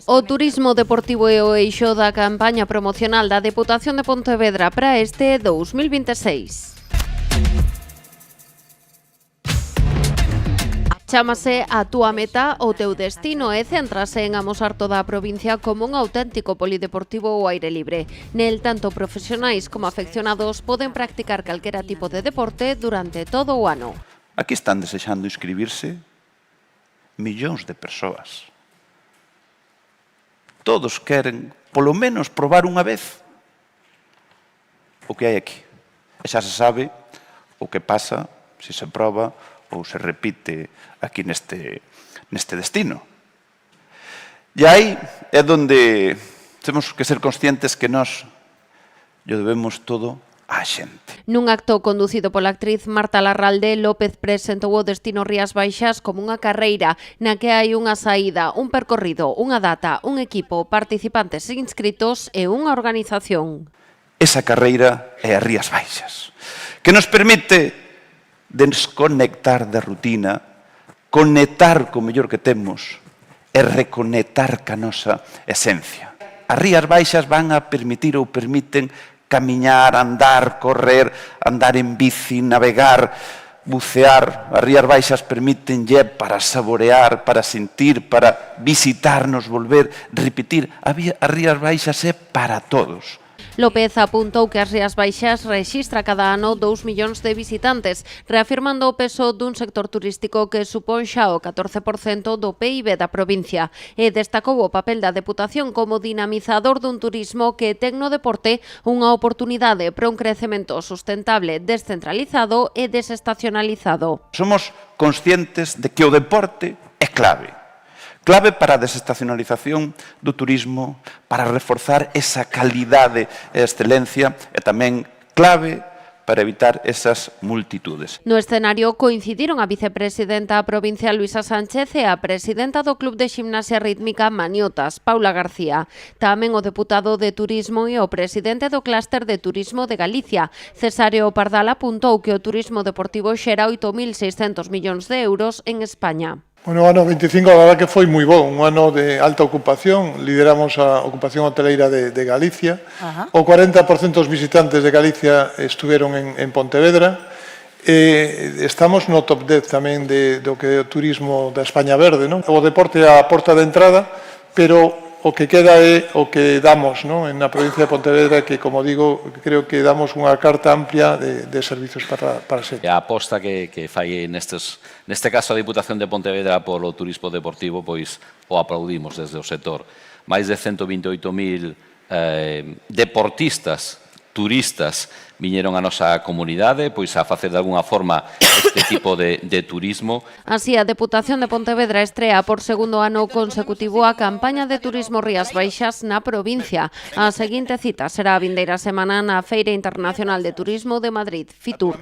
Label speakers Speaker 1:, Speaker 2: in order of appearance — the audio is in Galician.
Speaker 1: O turismo deportivo é o eixo da campaña promocional da Deputación de Pontevedra para este 2026. Chámase A túa meta, o teu destino e céntrase en amosar toda a provincia como un auténtico polideportivo ao aire libre. Nel, tanto profesionais como afeccionados poden practicar calquera tipo de deporte durante todo o ano.
Speaker 2: Aquí están desexando inscribirse millóns de persoas. Todos queren, polo menos, probar unha vez o que hai aquí. E xa se sabe o que pasa se se proba ou se repite aquí neste destino. E aí é onde temos que ser conscientes que nós lle debemos todo á xente.
Speaker 1: Nun acto conducido pola actriz Marta Larralde, López presentou o destino Rías Baixas como unha carreira na que hai unha saída, un percorrido, unha data, un equipo, participantes inscritos e unha organización.
Speaker 2: Esa carreira é a Rías Baixas, que nos permite desconectar da rutina, conectar co mellor que temos e reconectar ca nosa esencia. As Rías Baixas van a permitir ou permiten camiñar, andar, correr, andar en bici, navegar, bucear. As Rías Baixas permítenlle para saborear, para sentir, para visitarnos, volver, repetir. As Rías Baixas é para todos.
Speaker 1: López apuntou que as Rías Baixas rexistra cada ano 2 millóns de visitantes, reafirmando o peso dun sector turístico que supón xa o 14% do PIB da provincia, e destacou o papel da Deputación como dinamizador dun turismo que ten no deporte unha oportunidade para un crecemento sustentable, descentralizado e desestacionalizado.
Speaker 2: Somos conscientes de que o deporte é clave. Clave para a desestacionalización do turismo, para reforzar esa calidade e excelencia e tamén clave para evitar esas multitudes.
Speaker 1: No escenario coincidiron a vicepresidenta provincial Luisa Sánchez e a presidenta do Club de Ximnasia Rítmica Maniotas, Paula García. Tamén o deputado de Turismo e o presidente do Clúster de Turismo de Galicia. Cesáreo Pardal apuntou que o turismo deportivo xera 8.600 millóns de euros en España.
Speaker 3: Bueno, o ano 25, a verdade que foi moi bo, un ano de alta ocupación, lideramos a ocupación hoteleira de Galicia, o 40% dos visitantes de Galicia estuveron en Pontevedra, estamos no top 10 tamén do que é o turismo da España Verde, non? O deporte é a porta de entrada, pero o que queda é o que damos, non? Na provincia de Pontevedra, que, como digo, creo que damos unha carta amplia de servizos para xente.
Speaker 4: A aposta que fai neste caso a Diputación de Pontevedra polo turismo deportivo, pois o aplaudimos desde o sector. Máis de 128.000 deportistas, turistas, viñeron a nosa comunidade pois a facer de alguna forma este tipo de turismo.
Speaker 1: Así, a Deputación de Pontevedra estrea por segundo ano consecutivo a campaña de turismo Rías Baixas na provincia. A seguinte cita será a vindeira semana na Feira Internacional de Turismo de Madrid, Fitur.